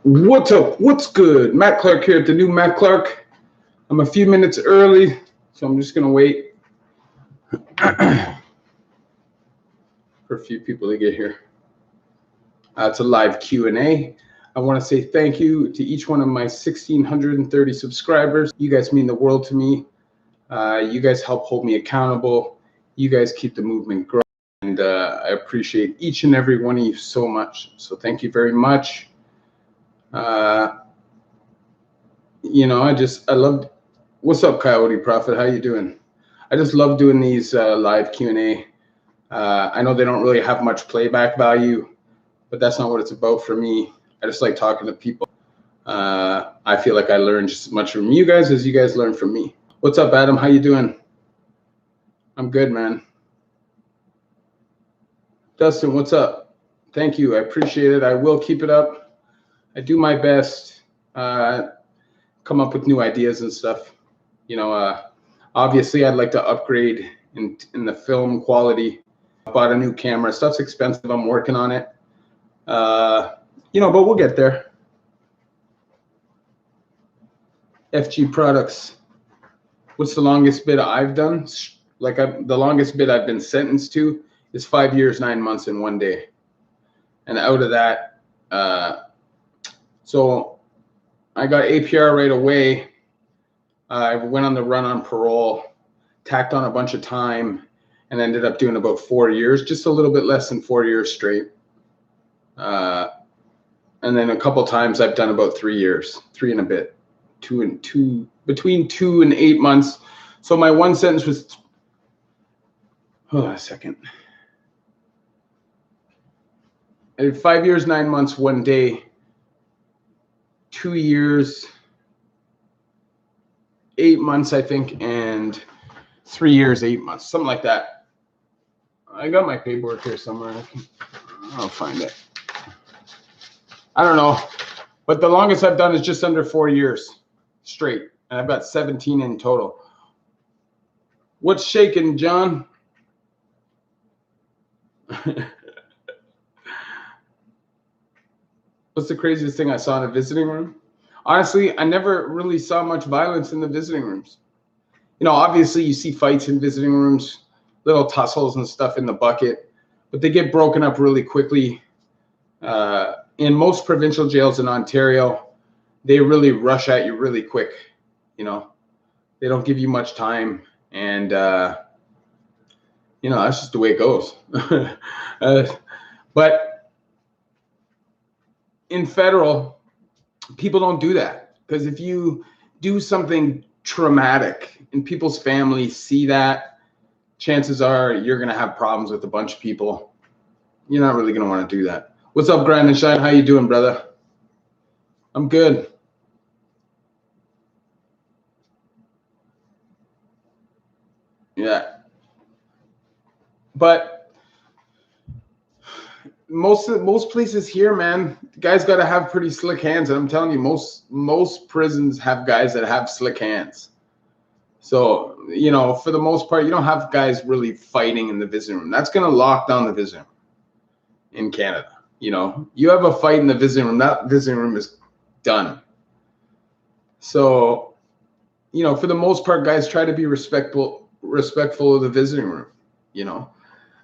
What's up? What's good? Matt Clark here at the new Matt Clark. I'm a few minutes early, so I'm just going to wait for a few people to get here. It's a live Q&A. I want to say thank you to each one of my 1,630 subscribers. You guys mean the world to me. You guys help hold me accountable. You guys keep the movement growing, and I appreciate each and every one of you so much. So thank you very much. I loved. What's up, Coyote Prophet? How you doing? I just love doing these live Q&A. I know they don't really have much playback value, but that's not what it's about for me. I just like talking to people. I feel like I learn just as much from you guys as you guys learn from me. What's up, Adam? How you doing? I'm good, man. Dustin, what's up? Thank you. I appreciate it. I will keep it up. I do my best. Come up with new ideas and stuff. Obviously I'd like to upgrade in the film quality. I bought a new camera. Stuff's expensive. I'm working on it. But we'll get there. FG Products. What's the longest bid I've done? The longest bid I've been sentenced to is 5 years, 9 months, and 1 day. And out of that, so I got APR right away. I went on the run on parole, tacked on a bunch of time, and ended up doing about 4 years, just a little bit less than 4 years straight. And then a couple times I've done about 3 years, 3 and a bit, between 2 and 8 months. So my one sentence was, hold on a second. I did 5 years, 9 months, 1 day, 2 years, 8 months, I think, and 3 years, 8 months, something like that. I got my paperwork here somewhere. I'll find it. I don't know, but the longest I've done is just under 4 years straight, and I've got 17 in total. What's shaking, John? What's the craziest thing I saw in a visiting room? Honestly, I never really saw much violence in the visiting rooms. Obviously you see fights in visiting rooms, little tussles and stuff in the bucket, but they get broken up really quickly. In most provincial jails in Ontario, they really rush at you really quick. They don't give you much time, and that's just the way it goes. But in federal, people don't do that, because if you do something traumatic and people's families see that, chances are you're going to have problems with a bunch of people. You're not really going to want to do that. What's up, Grind and Shine? How you doing, brother? I'm good. Yeah. But most places here, man, guys got to have pretty slick hands, and I'm telling you, most prisons have guys that have slick hands. So for the most part, you don't have guys really fighting in the visiting room. That's going to lock down the visiting room in Canada. You have a fight in the visiting room, that visiting room is done. So for the most part, guys try to be respectful of the visiting room.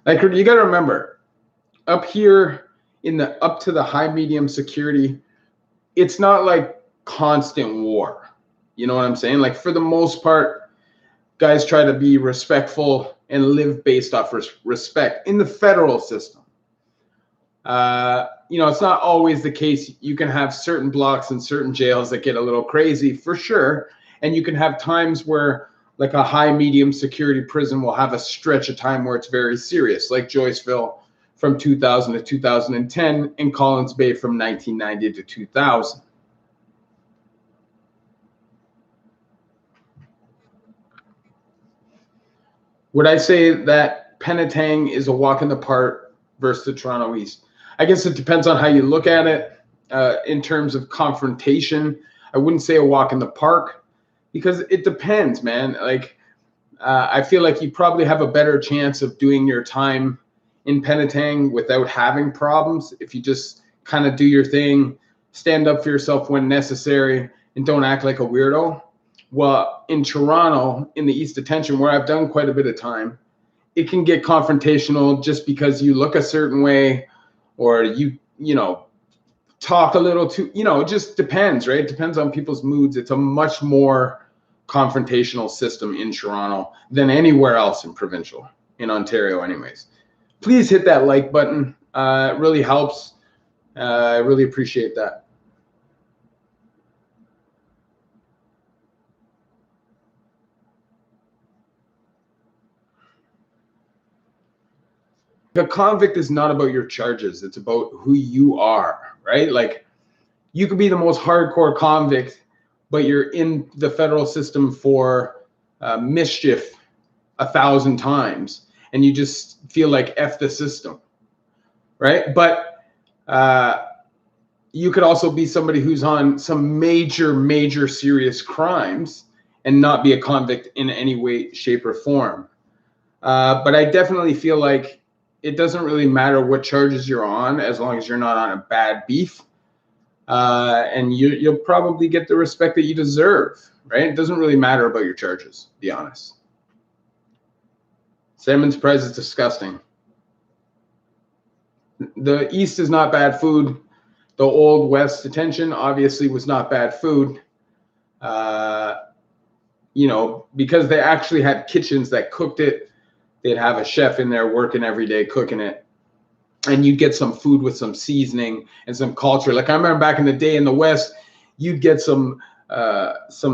Like, you got to remember, up here up to the high medium security, it's not like constant war. You know what I'm saying? Like, for the most part, guys try to be respectful and live based off respect in the federal system. It's not always the case. You can have certain blocks and certain jails that get a little crazy, for sure. And you can have times where, like, a high medium security prison will have a stretch of time where it's very serious, like Joyceville from 2000 to 2010 and Collins Bay from 1990 to 2000. Would I say that Penetang is a walk in the park versus the Toronto East? I guess it depends on how you look at it. In terms of confrontation, I wouldn't say a walk in the park, because it depends, man. Like, I feel like you probably have a better chance of doing your time in Penetang without having problems if you just kind of do your thing, stand up for yourself when necessary, and don't act like a weirdo. Well, in Toronto, in the East Detention, where I've done quite a bit of time, it can get confrontational just because you look a certain way, or you know, talk a little too, it just depends, right? It depends on people's moods. It's a much more confrontational system in Toronto than anywhere else in provincial, in Ontario anyways. Please hit that like button. It really helps. I really appreciate that. The convict is not about your charges. It's about who you are, right? Like, you could be the most hardcore convict, but you're in the federal system for mischief 1,000 times, and you just feel like F the system, right? But you could also be somebody who's on some major serious crimes and not be a convict in any way, shape, or form. But I definitely feel like it doesn't really matter what charges you're on as long as you're not on a bad beef. And you'll probably get the respect that you deserve, right? It doesn't really matter about your charges, to be honest. Salmon's price is disgusting. The East is not bad food. The old West detention obviously was not bad food. Because they actually had kitchens that cooked it. They'd have a chef in there working every day cooking it. And you'd get some food with some seasoning and some culture. Like I remember back in the day in the West, you'd get some, it's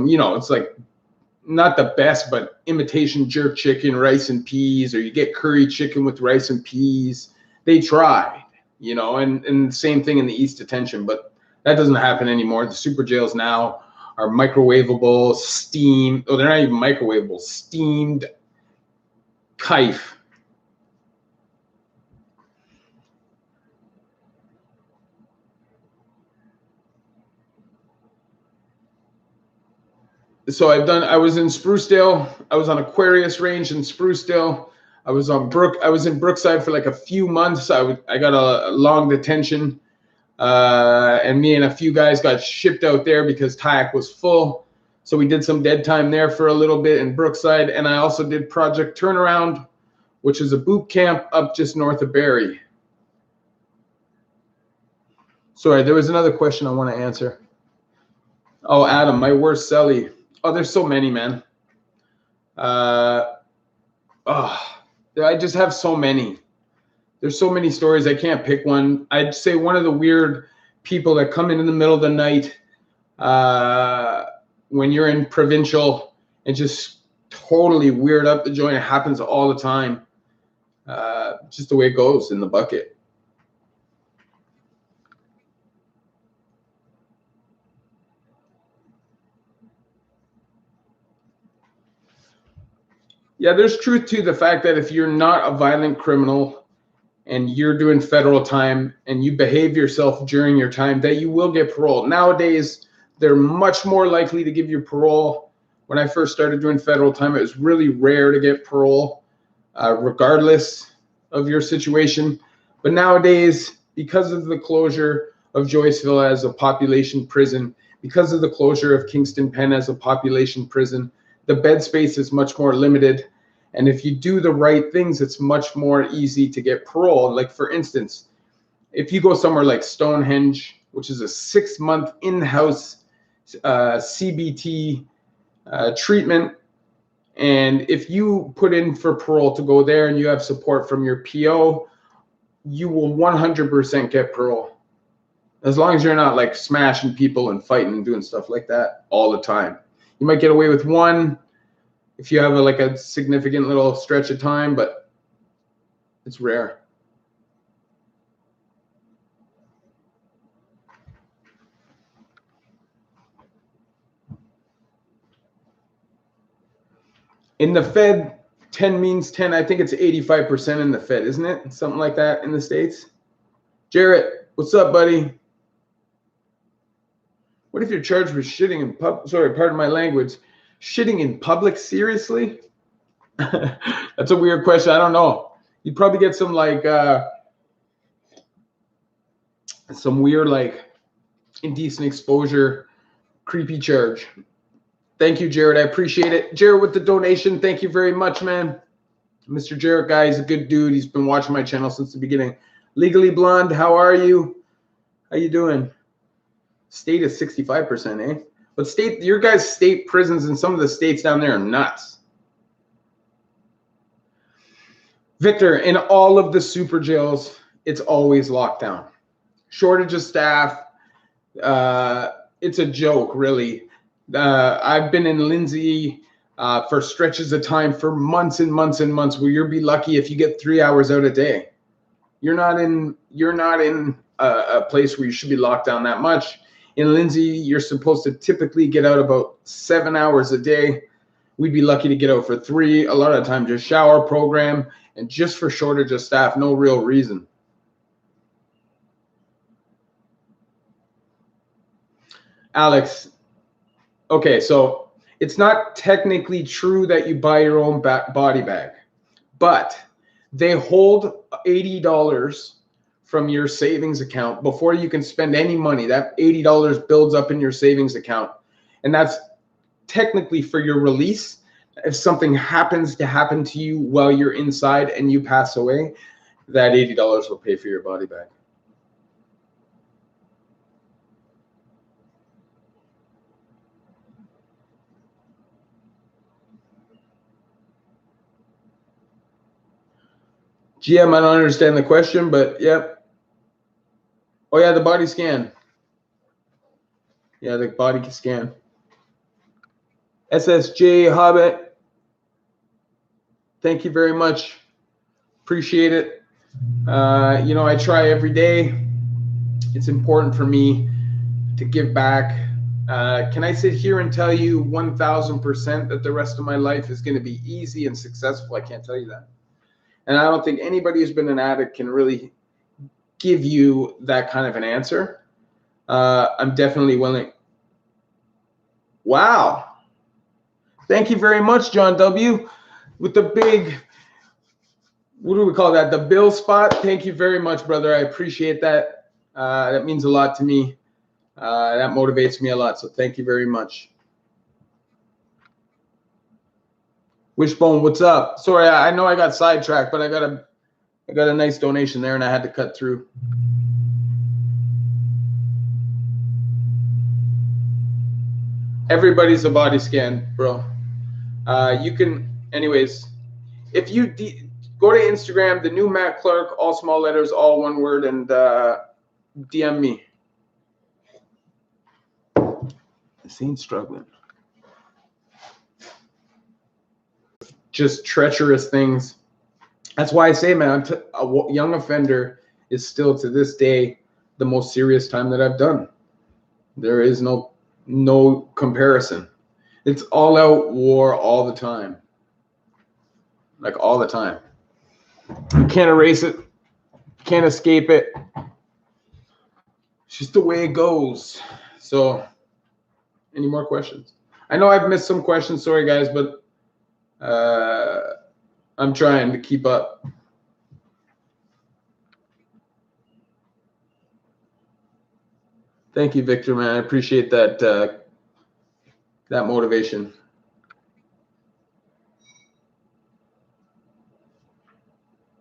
like not the best, but imitation jerk chicken, rice and peas, or you get curry chicken with rice and peas. They tried, and same thing in the East Detention, but that doesn't happen anymore. The super jails now are microwavable, steamed. Oh, they're not even microwavable, steamed kife. So I was in Sprucedale. I was on Aquarius Range in Sprucedale. I was in Brookside for like a few months. I got a long detention. And me and a few guys got shipped out there because Kayak was full. So we did some dead time there for a little bit in Brookside. And I also did Project Turnaround, which is a boot camp up just north of Barrie. Sorry, there was another question I want to answer. Oh, Adam, my worst cellie. Oh, there's so many, man. I just have so many. There's so many stories. I can't pick one. I'd say one of the weird people that come in the middle of the night when you're in provincial and just totally weird up the joint. It happens all the time. Just the way it goes in the bucket. Yeah, there's truth to the fact that if you're not a violent criminal and you're doing federal time and you behave yourself during your time, that you will get parole. Nowadays, they're much more likely to give you parole. When I first started doing federal time, it was really rare to get parole, regardless of your situation. But nowadays, because of the closure of Joyceville as a population prison, because of the closure of Kingston Pen as a population prison, the bed space is much more limited. And if you do the right things, it's much more easy to get parole. Like, for instance, if you go somewhere like Stonehenge, which is a 6-month in-house CBT treatment, and if you put in for parole to go there and you have support from your PO, you will 100% get parole. As long as you're not like smashing people and fighting and doing stuff like that all the time. You might get away with one if you have a significant little stretch of time, but it's rare. In the Fed, 10 means 10. I think it's 85% in the Fed, isn't it? Something like that in the States. Jarrett, what's up, buddy? What if you're charged with shitting in public? Sorry, pardon my language. Shitting in public? Seriously? That's a weird question. I don't know. You'd probably get some like some weird like indecent exposure, creepy charge. Thank you, Jared. I appreciate it. Jared with the donation. Thank you very much, man. Mr. Jared, guy, he's a good dude. He's been watching my channel since the beginning. Legally Blonde, how are you? How you doing? State is 65%, eh? But state, your guys' state prisons in some of the states down there are nuts. Victor, in all of the super jails, it's always locked down. Shortage of staff. It's a joke, really. I've been in Lindsay for stretches of time for months and months and months where you'll be lucky if you get 3 hours out a day. You're not in a place where you should be locked down that much. In Lindsay, you're supposed to typically get out about 7 hours a day. We'd be lucky to get out for 3. A lot of the time, just shower program and just for shortage of staff, no real reason. Alex, okay, so it's not technically true that you buy your own body bag, but they hold $80 from your savings account before you can spend any money. That $80 builds up in your savings account, and that's technically for your release. If something happens to you while you're inside and you pass away, that $80 will pay for your body bag. GM, I don't understand the question, but yep. Oh yeah, the body scan. Yeah, the body scan. SSJ Hobbit, thank you very much. Appreciate it. You know, I try every day. It's important for me to give back. Can I sit here and tell you 1,000% that the rest of my life is going to be easy and successful? I can't tell you that. And I don't think anybody who's been an addict can really give you that kind of an answer. I'm definitely willing. Wow. Thank you very much, John W. With the big, what do we call that? The bill spot. Thank you very much, brother. I appreciate that. That means a lot to me. That motivates me a lot. So thank you very much. Wishbone, what's up? Sorry, I know I got sidetracked, but I got a nice donation there and I had to cut through. Everybody's a body scan, bro. You can, anyways, if you go to Instagram, the new Matt Clark, all small letters, all one word, and DM me. This ain't struggling. Just treacherous things. That's why I say, man, a young offender is still to this day the most serious time that I've done. There is no comparison. It's all out war all the time. Like all the time. You can't erase it. Can't escape it. It's just the way it goes. So, any more questions? I know I've missed some questions. Sorry, guys, but I'm trying to keep up. Thank you, Victor, man. I appreciate that that motivation.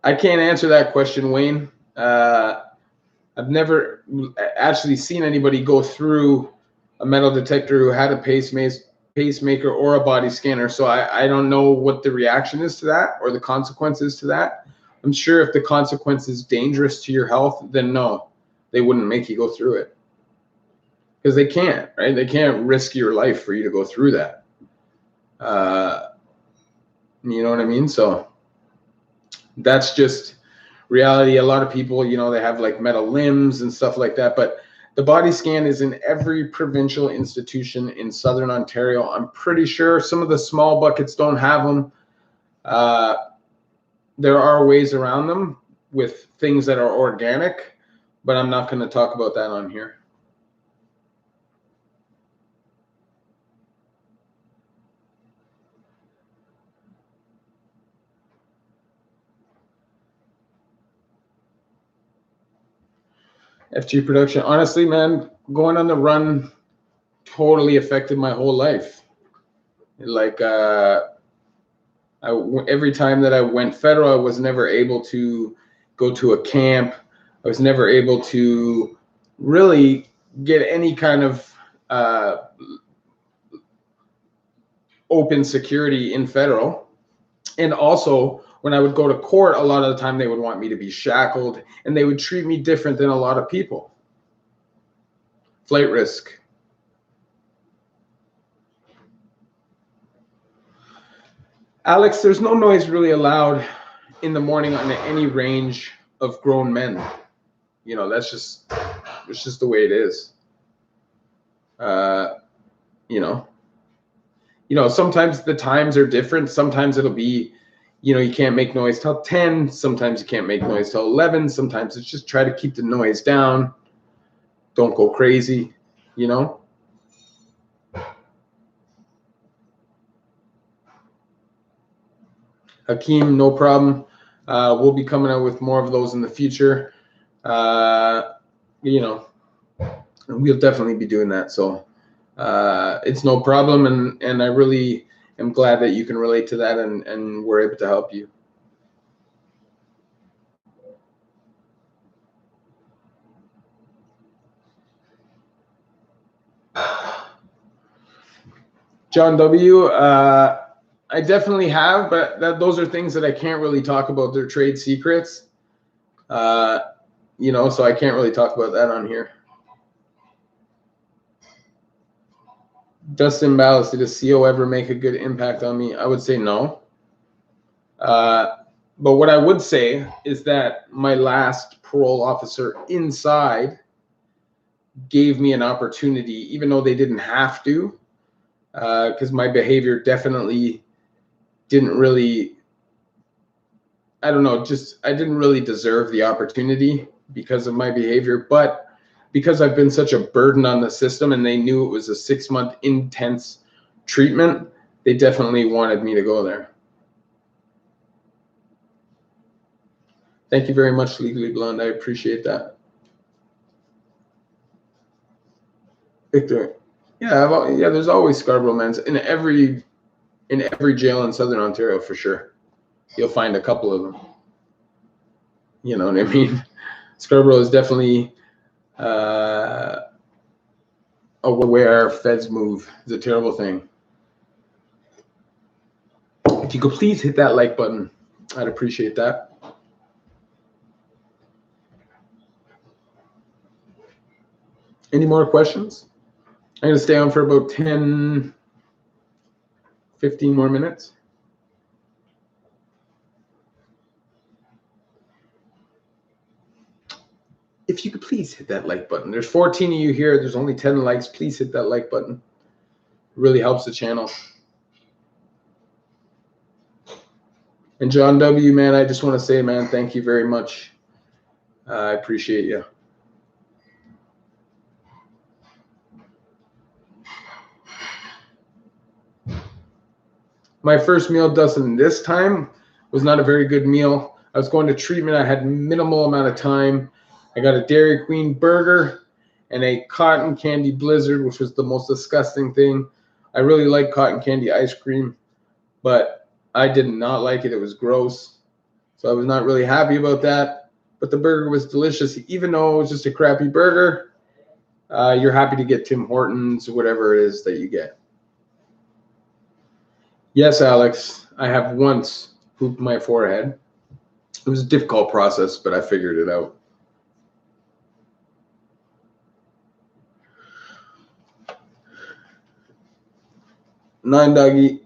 I can't answer that question, Wayne. I've never actually seen anybody go through a metal detector who had a pacemaker or a body scanner, so I don't know what the reaction is to that or the consequences to that. I'm sure if the consequence is dangerous to your health, then no, they wouldn't make you go through it. Because they can't, right? They can't risk your life for you to go through that. You know what I mean? So that's just reality. A lot of people, you know, they have like metal limbs and stuff like that, but the body scan is in every provincial institution in Southern Ontario. I'm pretty sure some of the small buckets don't have them. There are ways around them with things that are organic, but I'm not going to talk about that on here. FG production. Honestly, man, going on the run totally affected my whole life. Like, every time that I went federal, I was never able to go to a camp. I was never able to really get any kind of open security in federal. And also, when I would go to court, a lot of the time they would want me to be shackled, and they would treat me different than a lot of people. Flight risk. Alex, there's no noise really allowed in the morning on any range of grown men. You know, it's just the way it is. You know, sometimes the times are different. Sometimes it'll be, you know, you can't make noise till 10. Sometimes you can't make noise till 11. Sometimes it's just try to keep the noise down. Don't go crazy, you know. Hakeem, no problem. We'll be coming out with more of those in the future. You know, we'll definitely be doing that. So it's no problem. And I really am glad that you can relate to that and we're able to help you. John W., I definitely have, but those are things that I can't really talk about. They're trade secrets, you know, so I can't really talk about that on here. Justin Ballas, did a CO ever make a good impact on me? I would say no. But what I would say is that my last parole officer inside gave me an opportunity, even though they didn't have to, because my behavior definitely didn't really, I don't know, just I didn't really deserve the opportunity because of my behavior. But because I've been such a burden on the system and they knew it was a 6-month intense treatment, they definitely wanted me to go there. Thank you very much, Legally Blonde. I appreciate that. Victor, yeah, there's always Scarborough men's in every jail in Southern Ontario for sure. You'll find a couple of them. You know what I mean? Scarborough is definitely where feds move. It's a terrible thing. If you could please hit that like button, I'd appreciate that. Any more questions? I'm going to stay on for about 10, 15 more minutes. If you could please hit that like button. There's 14 of you here. There's only 10 likes. Please hit that like button. It really helps the channel. And John W., man, I just want to say, man, thank you very much. I appreciate you. My first meal, Dustin, this time was not a very good meal. I was going to treatment. I had minimal amount of time. I got a Dairy Queen burger and a cotton candy blizzard, which was the most disgusting thing. I really like cotton candy ice cream, but I did not like it. It was gross. So I was not really happy about that. But the burger was delicious. Even though it was just a crappy burger, you're happy to get Tim Hortons or whatever it is that you get. Yes, Alex, I have once pooped my forehead. It was a difficult process, but I figured it out. Nine Doggy.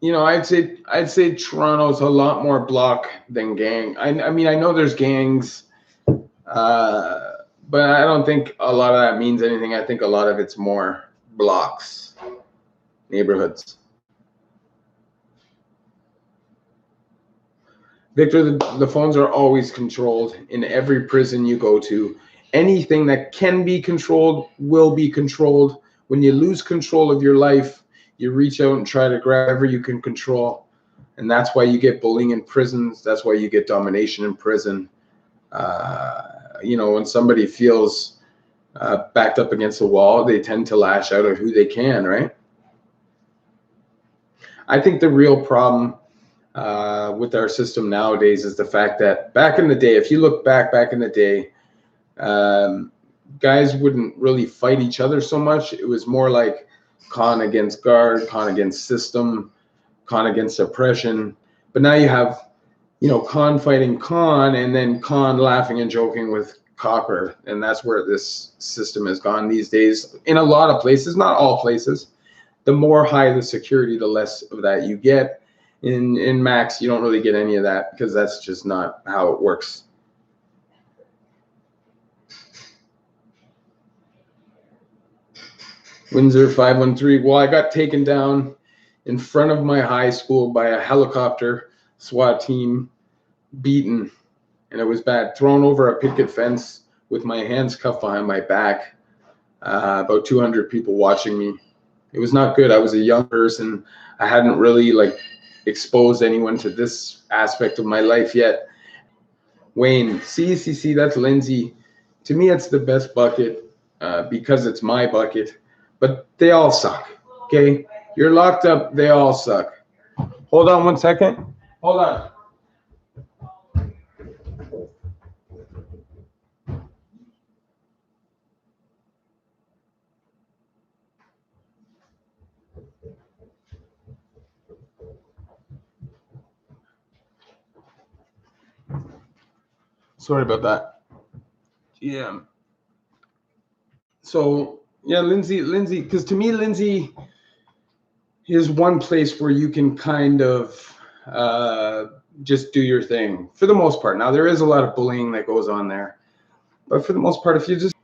You know, I'd say Toronto's a lot more block than gang. I mean, I know there's gangs, but I don't think a lot of that means anything. I think a lot of it's more blocks, neighborhoods. Victor, the phones are always controlled in every prison you go to. Anything that can be controlled will be controlled. When you lose control of your life, you reach out and try to grab whatever you can control. And that's why you get bullying in prisons. That's why you get domination in prison. When somebody feels backed up against the wall, they tend to lash out at who they can, right? I think the real problem with our system nowadays is the fact that back in the day, if you look back in the day, guys wouldn't really fight each other so much. It was more like con against guard, con against system, con against oppression. But now you have, con fighting con, and then con laughing and joking with copper. And that's where this system has gone these days in a lot of places, not all places. The more high the security, the less of that you get. In Max, you don't really get any of that because that's just not how it works. Windsor 513. Well, I got taken down in front of my high school by a helicopter SWAT team, beaten, and it was bad. Thrown over a picket fence with my hands cuffed behind my back. About 200 people watching me. It was not good. I was a young person. I hadn't really exposed anyone to this aspect of my life yet. Wayne, see, that's Lindsay. To me, it's the best bucket because it's my bucket. But they all suck, okay? You're locked up, they all suck. Hold on 1 second. Hold on. Sorry about that. Yeah. So, yeah, Lindsay, because to me, Lindsay is one place where you can kind of just do your thing for the most part. Now, there is a lot of bullying that goes on there, but for the most part, if you just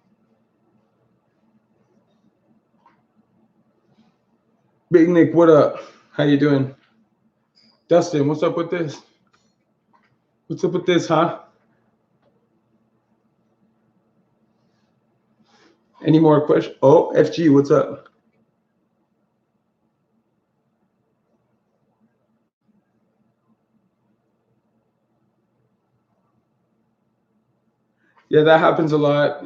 Big Nick, what up? How you doing? Dustin, what's up with this? What's up with this, huh? Any more questions? Oh, FG, what's up? Yeah, that happens a lot.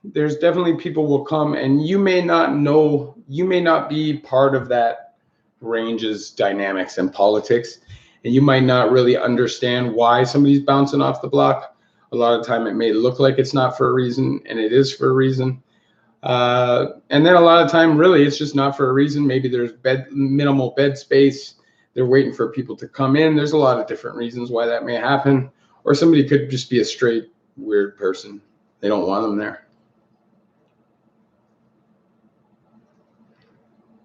There's definitely people will come and you may not be part of that range's dynamics and politics, and you might not really understand why somebody's bouncing off the block. A lot of time it may look like it's not for a reason, and it is for a reason. And then a lot of time, really, it's just not for a reason. Maybe there's minimal bed space. They're waiting for people to come in. There's a lot of different reasons why that may happen. Or somebody could just be a straight weird person. They don't want them there.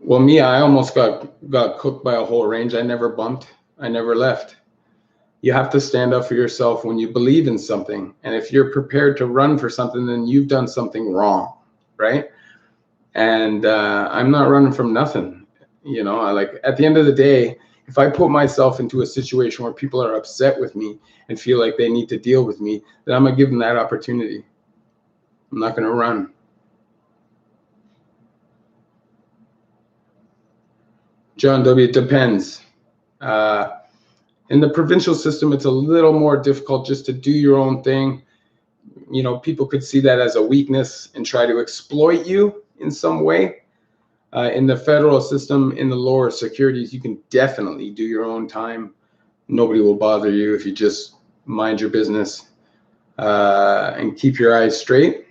Well, me, I almost got cooked by a whole range. I never bumped. I never left. You have to stand up for yourself when you believe in something. And if you're prepared to run for something, then you've done something wrong, right? And I'm not running from nothing. At the end of the day, if I put myself into a situation where people are upset with me and feel like they need to deal with me, then I'm going to give them that opportunity. I'm not going to run. John W., it depends. In the provincial system, it's a little more difficult just to do your own thing. People could see that as a weakness and try to exploit you in some way. In the federal system, in the lower securities, you can definitely do your own time. Nobody will bother you if you just mind your business and keep your eyes straight,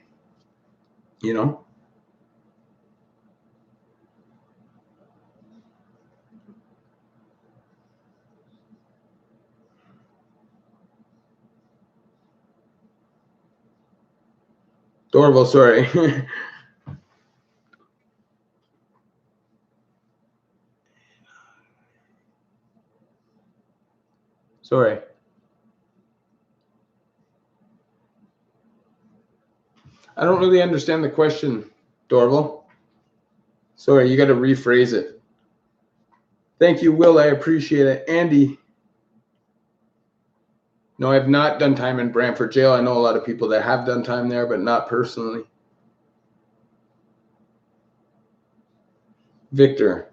Dorval, sorry. Sorry. I don't really understand the question, Dorval. Sorry, you got to rephrase it. Thank you, Will. I appreciate it. Andy. No, I've not done time in Brantford Jail. I know a lot of people that have done time there, but not personally. Victor.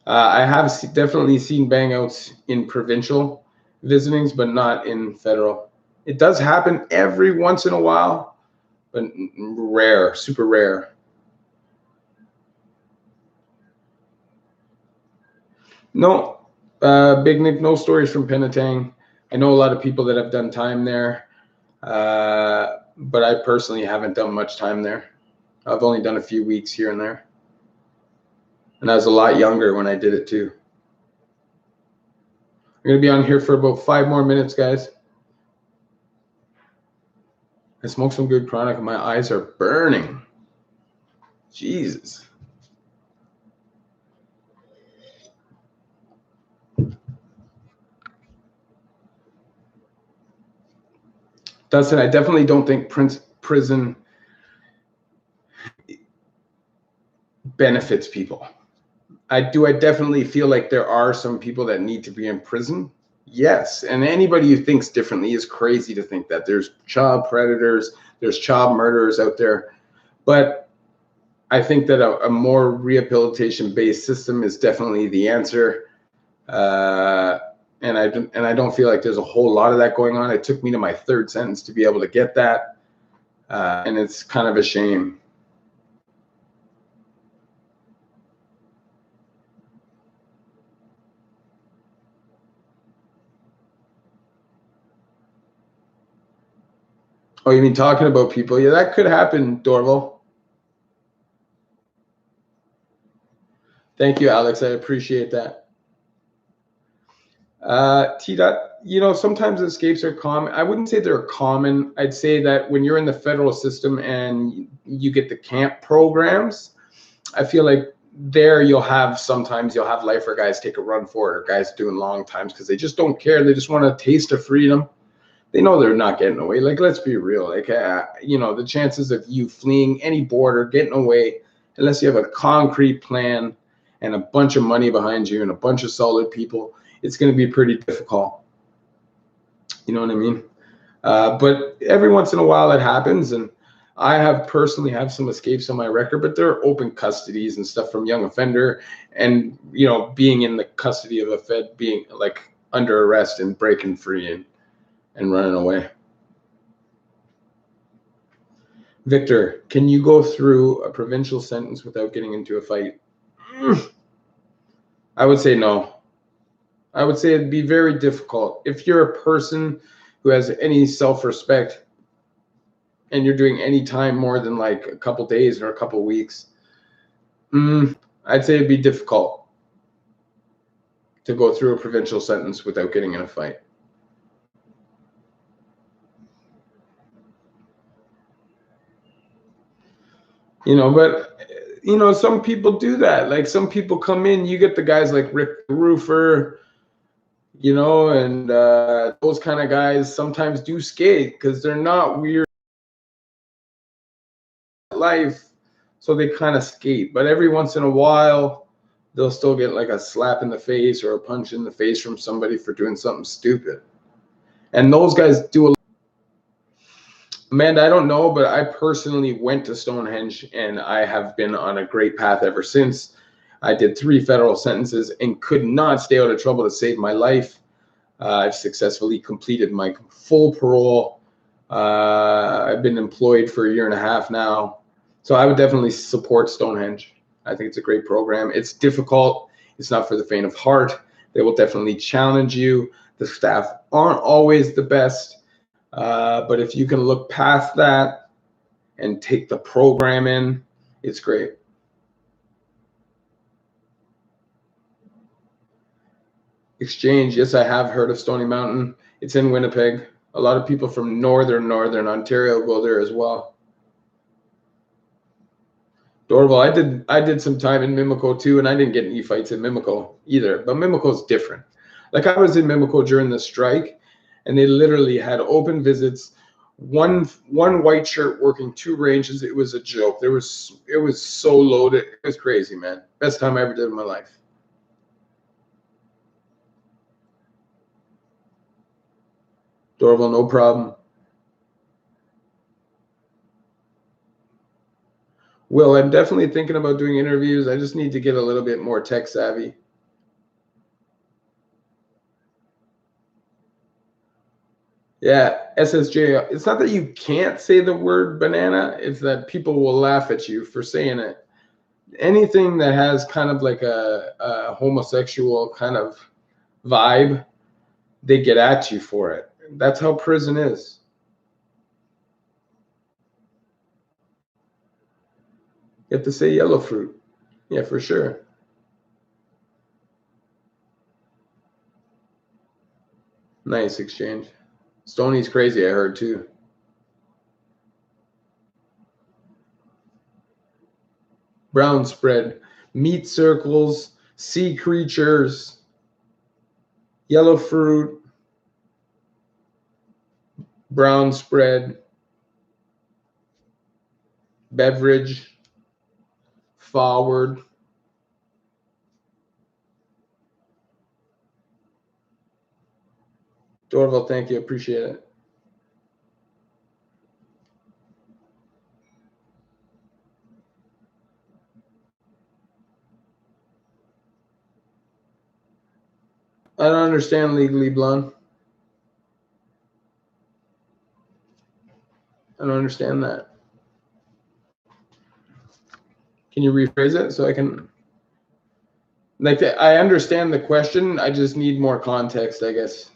I have definitely seen bangouts in provincial visitings, but not in federal. It does happen every once in a while, but rare, super rare. No, Big Nick, no stories from Penetang. I know a lot of people that have done time there, but I personally haven't done much time there. I've only done a few weeks here and there. And I was a lot younger when I did it too. I'm going to be on here for about 5 more minutes, guys. I smoked some good chronic and my eyes are burning. Jesus. Dustin, I definitely don't think prison benefits people. I definitely feel like there are some people that need to be in prison. Yes. And anybody who thinks differently is crazy to think that. There's child predators, there's child murderers out there. But I think that a more rehabilitation-based system is definitely the answer. And I don't feel like there's a whole lot of that going on. It took me to my 3rd sentence to be able to get that. And it's kind of a shame. Oh, you mean talking about people? Yeah, that could happen, Dorval. Thank you, Alex. I appreciate that. T-Dot, sometimes escapes are common. I wouldn't say they're common. I'd say that when you're in the federal system and you get the camp programs, I feel like there sometimes you'll have lifer guys take a run for it, or guys doing long times because they just don't care. They just want a taste of freedom. They know they're not getting away. Like, let's be real. Like, the chances of you fleeing any border, getting away, unless you have a concrete plan and a bunch of money behind you and a bunch of solid people, it's going to be pretty difficult. You know what I mean? But every once in a while it happens, and I have personally have some escapes on my record, but they're open custodies and stuff from young offender, and being in the custody of a Fed, being like under arrest and breaking free and running away. Victor, can you go through a provincial sentence without getting into a fight? I would say no. I would say it'd be very difficult. If you're a person who has any self-respect and you're doing any time more than like a couple days or a couple weeks, I'd say it'd be difficult to go through a provincial sentence without getting in a fight. But some people do that. Like, some people come in, you get the guys like Rick the Roofer, and those kind of guys sometimes do skate because they're not weird life, so they kind of skate. But every once in a while, they'll still get like a slap in the face or a punch in the face from somebody for doing something stupid. And those guys do Amanda, I don't know, but I personally went to Stonehenge, and I have been on a great path ever since. I did 3 federal sentences and could not stay out of trouble to save my life. I've successfully completed my full parole. I've been employed for 1.5 years now. So I would definitely support Stonehenge. I think it's a great program. It's difficult. It's not for the faint of heart. They will definitely challenge you. The staff aren't always the best. But if you can look past that and take the program in, it's great. Exchange, yes, I have heard of Stony Mountain. It's in Winnipeg. A lot of people from northern Ontario go there as well. Dorval, I did some time in Mimico too, and I didn't get any fights in Mimico either. But Mimico's different. Like, I was in Mimico during the strike, and they literally had open visits. One white shirt working 2 ranges. It was a joke. It was so loaded. It was crazy, man. Best time I ever did in my life. Dorval, no problem. Will, I'm definitely thinking about doing interviews. I just need to get a little bit more tech savvy. Yeah, SSJ. It's not that you can't say the word banana, it's that people will laugh at you for saying it. Anything that has kind of like a homosexual kind of vibe, they get at you for it. That's how prison is. You have to say yellow fruit. Yeah, for sure. Nice exchange. Stoney's crazy, I heard too. Brown spread, meat circles, sea creatures, yellow fruit, brown spread, beverage, forward. Dorval, thank you. Appreciate it. I don't understand Legally Blonde. I don't understand that. Can you rephrase it so I can? Like, I understand the question. I just need more context, I guess.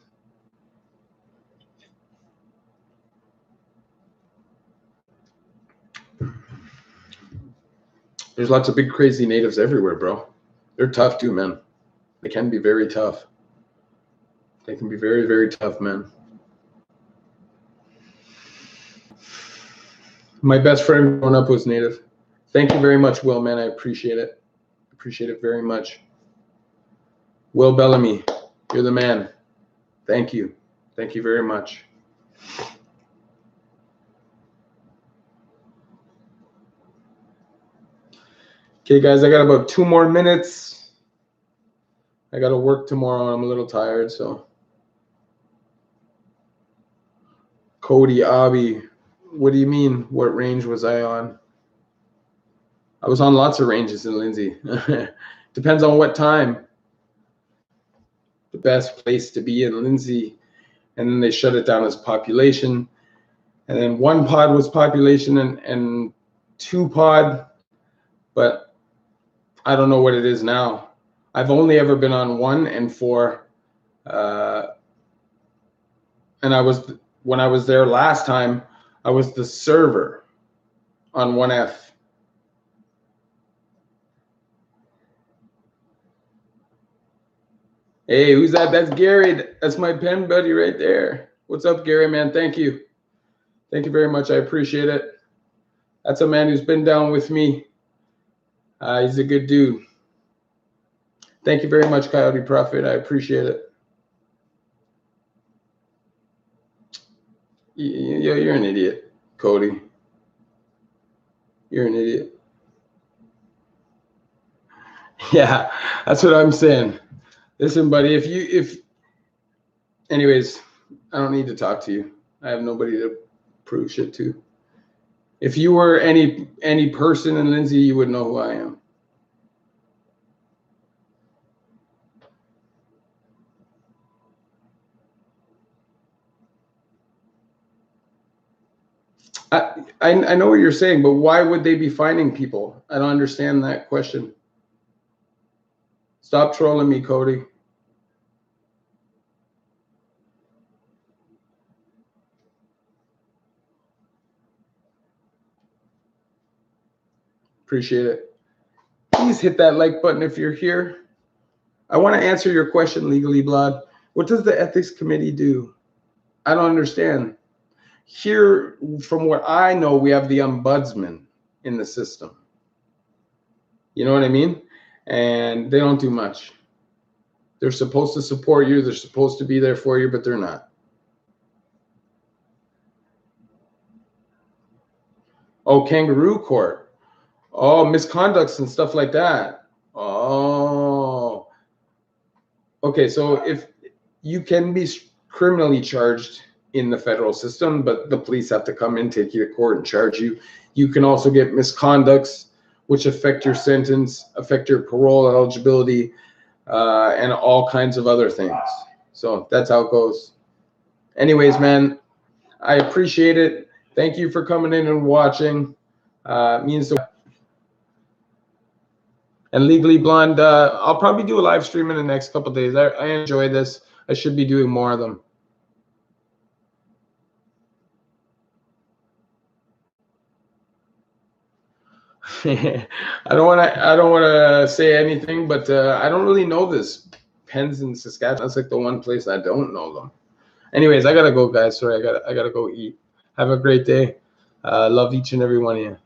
There's lots of big, crazy natives everywhere, bro. They're tough too, man. They can be very tough. They can be very, very tough, man. My best friend growing up was native. Thank you very much, Will, man. I appreciate it. Appreciate it very much. Will Bellamy, you're the man. Thank you. Thank you very much. Okay, guys, I got about 2 more minutes. I got to work tomorrow. I'm a little tired, so. Cody, Abby, what do you mean? What range was I on? I was on lots of ranges in Lindsay. Depends on what time. The best place to be in Lindsay, and then they shut it down as population. And then 1 pod was population and 2 pod, but I don't know what it is now. I've only ever been on 1 and 4. And when I was there last time, I was the server on 1F. Hey, who's that? That's Gary. That's my pen buddy right there. What's up, Gary, man? Thank you. Thank you very much. I appreciate it. That's a man who's been down with me. He's a good dude. Thank you very much, Coyote Prophet. I appreciate it. You're an idiot, Cody. You're an idiot. Yeah, that's what I'm saying. Listen, buddy, anyways, I don't need to talk to you. I have nobody to prove shit to. If you were any person in Lindsay, you would know who I am. I know what you're saying, but why would they be finding people? I don't understand that question. Stop trolling me, Cody. Appreciate it. Please hit that like button if you're here. I want to answer your question, Legally Blood. What does the ethics committee do? I don't understand. Here, from what I know, we have the ombudsman in the system. You know what I mean? And they don't do much. They're supposed to support you. They're supposed to be there for you, but they're not. Oh, kangaroo court. Oh, misconducts and stuff like that. Oh. Okay, so if you can be criminally charged in the federal system, but the police have to come in, take you to court and charge you. You can also get misconducts, which affect your sentence, affect your parole eligibility, and all kinds of other things. So that's how it goes. Anyways, man, I appreciate it. Thank you for coming in and watching. Means the and Legally Blonde. I'll probably do a live stream in the next couple of days. I enjoy this. I should be doing more of them. I don't want to say anything, but I don't really know this. Pens in Saskatchewan. That's like the one place I don't know them. Anyways, I gotta go, guys. Sorry, I gotta go eat. Have a great day. Love each and every one of you.